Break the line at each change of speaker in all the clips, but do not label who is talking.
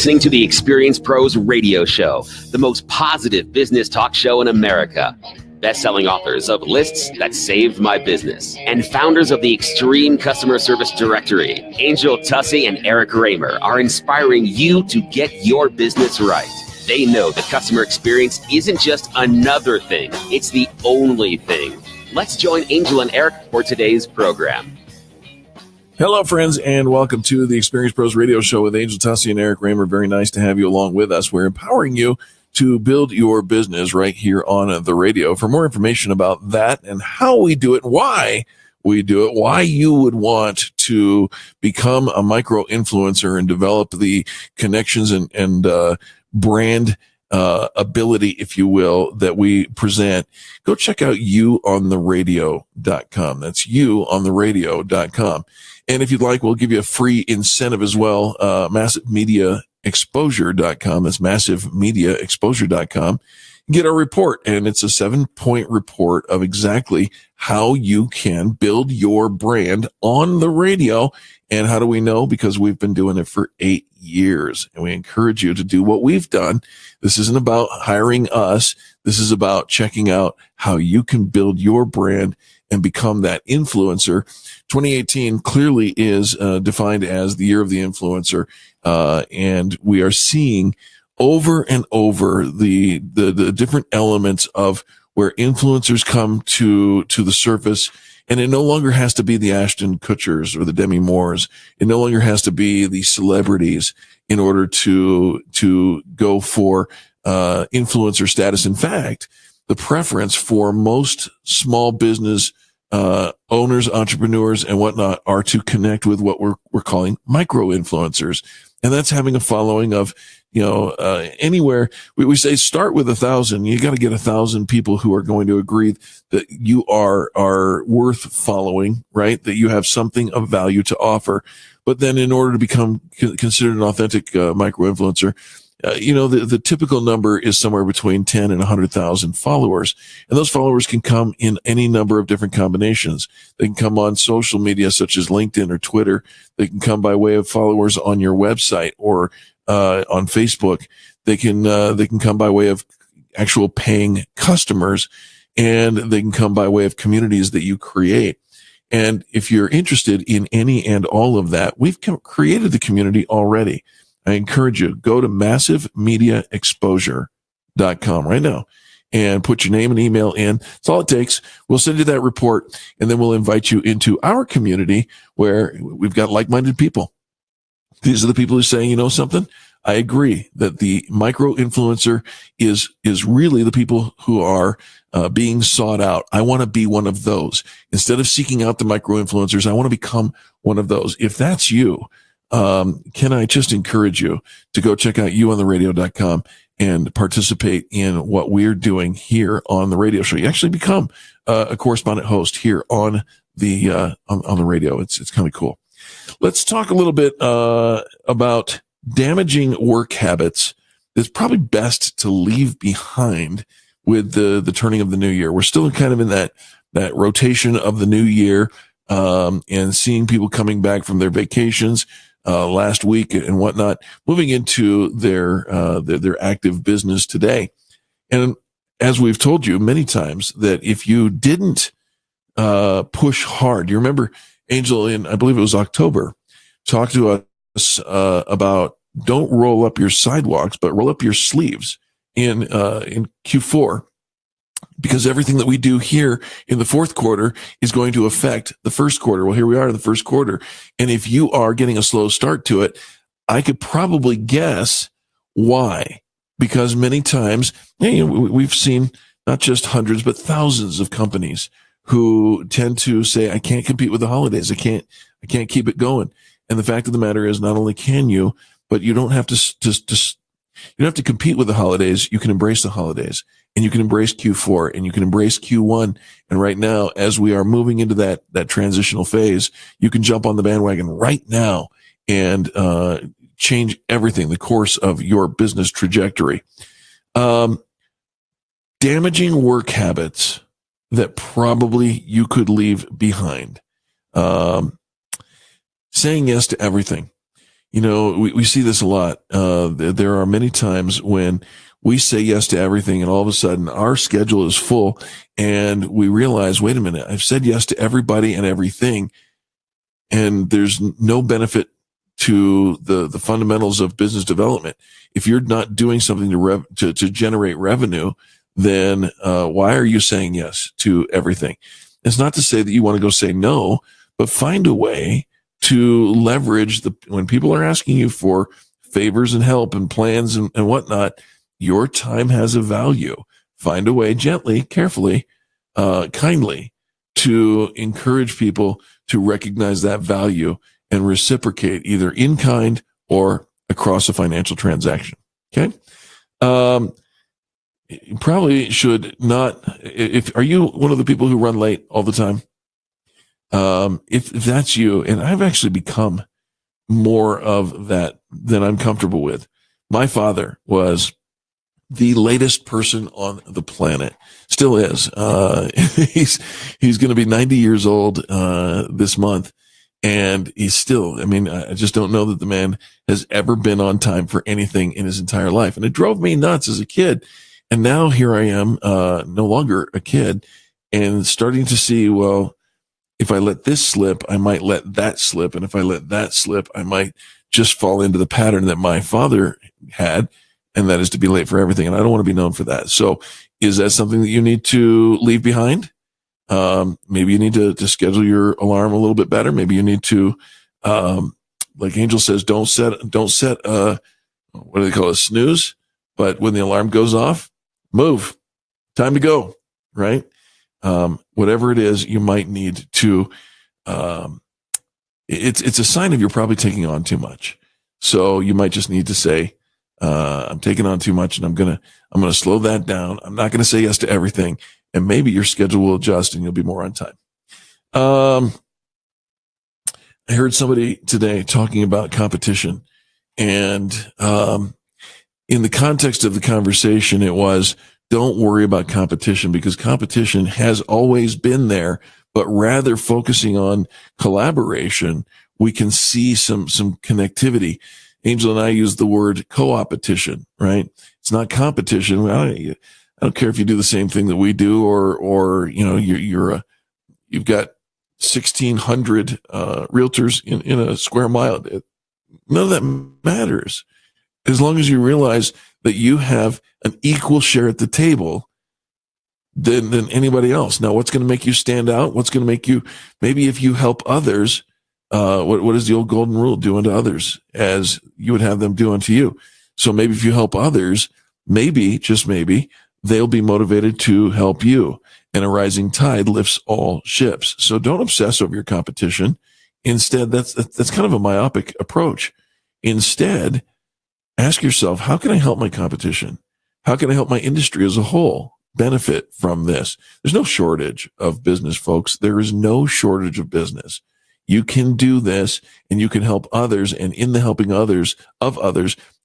Listening to the Experience Pros radio show, the most positive business talk show in America. Best-selling authors of Lists That Saved My Business and founders of the Extreme Customer Service Directory, Angel Tussey and Eric Raymer, are inspiring you to get your business right. They know the customer experience isn't just another thing, it's the only thing. Let's join Angel and Eric for today's program.
Hello, friends, and welcome to the Experience Pros radio show with Angel Tussey and Eric Raymer. Very nice to have you along with us. We're empowering you to build your business right here on the radio. For more information about that and how we do it, why we do it, why you would want to become a micro influencer and develop the connections and brand ability, if you will, that we present, go check out youontheradio.com. That's youontheradio.com. And if you'd like, we'll give you a free incentive as well, massivemediaexposure.com. That's massivemediaexposure.com. Get our report, and it's a 7-point report of exactly how you can build your brand on the radio. And how do we know? Because we've been doing it for 8 years, and we encourage you to do what we've done. This isn't about hiring us. This is about checking out how you can build your brand and become that influencer. 2018 clearly is defined as the year of the influencer, and we are seeing over and over the different elements of where influencers come to the surface. And it no longer has to be the Ashton Kutchers or the Demi Moores. It no longer has to be the celebrities in order to go for influencer status. In fact, the preference for most small business owners, entrepreneurs, and whatnot are to connect with what we're calling micro influencers. And that's having a following of, anywhere. We say start with 1,000. You got to get 1,000 people who are going to agree that you are worth following, right? That you have something of value to offer. But then in order to become considered an authentic micro influencer, the typical number is somewhere between 10 and 100,000 followers. And those followers can come in any number of different combinations. They can come on social media such as LinkedIn or Twitter. They can come by way of followers on your website or on Facebook. They can come by way of actual paying customers, and they can come by way of communities that you create. And if you're interested in any and all of that, we've created the community already. I encourage you, go to massivemediaexposure.com right now and put your name and email in. That's all it takes. We'll send you that report, and then we'll invite you into our community where we've got like-minded people. These are the people who say, you know something? I agree that the micro influencer is really the people who are being sought out. I want to be one of those. Instead of seeking out the micro influencers, I want to become one of those. If that's you, can I just encourage you to go check out youontheradio.com and participate in what we're doing here on the radio show. You actually become a correspondent host here on the radio. It's kind of cool. Let's talk a little bit about damaging work habits. It's probably best to leave behind with the turning of the new year. We're still kind of in that rotation of the new year, and seeing people coming back from their vacations last week and whatnot, moving into their active business today. And as we've told you many times, that if you didn't push hard, you remember Angel in, I believe it was October, talked to us about don't roll up your sidewalks, but roll up your sleeves in Q4. Because everything that we do here in the fourth quarter is going to affect the first quarter. Well, here we are in the first quarter. And if you are getting a slow start to it, I could probably guess why. Because many times, we've seen not just hundreds, but thousands of companies who tend to say, I can't compete with the holidays. I can't keep it going. And the fact of the matter is, not only can you, but you don't have to you don't have to compete with the holidays. You can embrace the holidays. And you can embrace Q4 and you can embrace Q1. And right now, as we are moving into that transitional phase, you can jump on the bandwagon right now and change everything, the course of your business trajectory. Damaging work habits that probably you could leave behind. Saying yes to everything. We see this a lot. There are many times when we say yes to everything and all of a sudden our schedule is full and we realize, wait a minute, I've said yes to everybody and everything, and there's no benefit to the fundamentals of business development. If you're not doing something to generate revenue, then why are you saying yes to everything? It's not to say that you want to go say no, but find a way to leverage when people are asking you for favors and help and plans and whatnot, your time has a value. Find a way gently, carefully, kindly to encourage people to recognize that value and reciprocate either in kind or across a financial transaction. Okay. You probably should not, are you one of the people who run late all the time? If that's you, and I've actually become more of that than I'm comfortable with. My father was the latest person on the planet, still is. He's going to be 90 years old, this month. And he's still, I just don't know that the man has ever been on time for anything in his entire life. And it drove me nuts as a kid. And now here I am, no longer a kid, and starting to see, well, if I let this slip, I might let that slip. And if I let that slip, I might just fall into the pattern that my father had, and that is to be late for everything. And I don't want to be known for that. So is that something that you need to leave behind? Maybe you need to schedule your alarm a little bit better. Maybe you need to, like Angel says, don't set, what do they call it? Snooze. But when the alarm goes off, move, time to go, right? Whatever it is, you might need to, it's a sign of you're probably taking on too much. So you might just need to say, I'm taking on too much and I'm going to slow that down. I'm not going to say yes to everything. And maybe your schedule will adjust and you'll be more on time. I heard somebody today talking about competition, and in the context of the conversation, it was, don't worry about competition, because competition has always been there, but rather focusing on collaboration, we can see some connectivity. Angel and I use the word co-opetition, right? It's not competition. I don't care if you do the same thing that we do, or you've got 1,600 realtors in a square mile. None of that matters, as long as you realize that you have an equal share at the table than anybody else. Now, what's going to make you stand out? What's going to make you, maybe if you help others, what is the old golden rule? Do unto others as you would have them do unto you. So maybe if you help others, maybe, just maybe, they'll be motivated to help you. And a rising tide lifts all ships. So don't obsess over your competition. Instead, that's kind of a myopic approach. Instead, ask yourself, how can I help my competition? How can I help my industry as a whole benefit from this? There's no shortage of business, folks. There is no shortage of business. You can do this and you can help others. And in the helping others,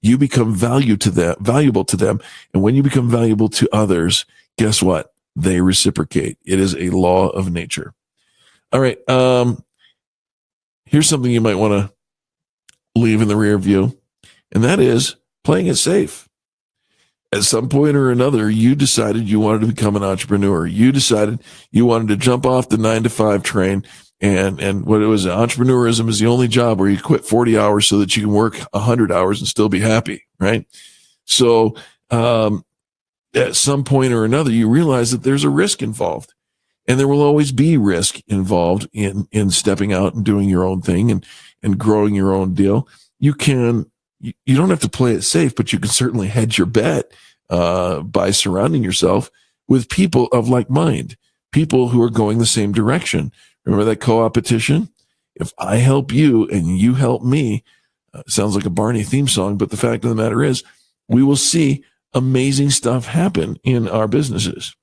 you become valuable to them. And when you become valuable to others, guess what? They reciprocate. It is a law of nature. All right. Here's something you might want to leave in the rear view, and that is playing it safe. At some point or another, you decided you wanted to become an entrepreneur. You decided you wanted to jump off the 9-to-5 train, and what it was, entrepreneurism is the only job where you quit 40 hours so that you can work 100 hours and still be happy, right? So at some point or another, you realize that there's a risk involved, and there will always be risk involved in stepping out and doing your own thing and growing your own deal. You don't have to play it safe, but you can certainly hedge your bet by surrounding yourself with people of like mind, people who are going the same direction. Remember that co-opetition? If I help you and you help me, sounds like a Barney theme song, but the fact of the matter is, we will see amazing stuff happen in our businesses.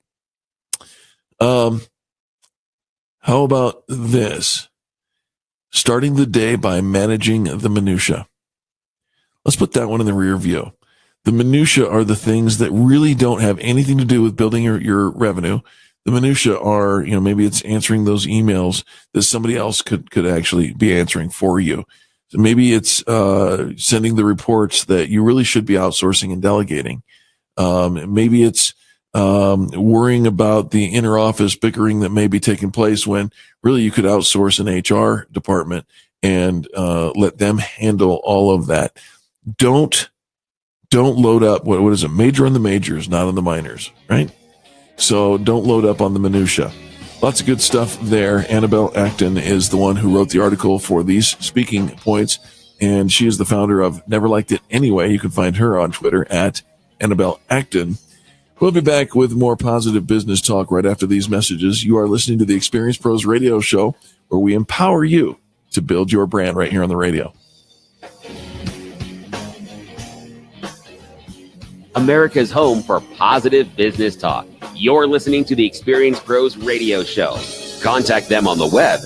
How about this? Starting the day by managing the minutia. Let's put that one in the rear view. The minutia are the things that really don't have anything to do with building your revenue. The minutia are, maybe it's answering those emails that somebody else could actually be answering for you. Maybe it's sending the reports that you really should be outsourcing and delegating. Maybe it's worrying about the inner office bickering that may be taking place when really you could outsource an HR department and let them handle all of that. Don't load up. What is it? Major on the majors, not on the minors, right? So don't load up on the minutia. Lots of good stuff there. Annabelle Acton is the one who wrote the article for these speaking points, and she is the founder of Never Liked It Anyway. You can find her on Twitter at Annabelle Acton. We'll be back with more positive business talk right after these messages. You are listening to the Experience Pros Radio Show, where we empower you to build your brand right here on the radio.
America's home for positive business talk. You're listening to the Experience Pros Radio Show. Contact them on the web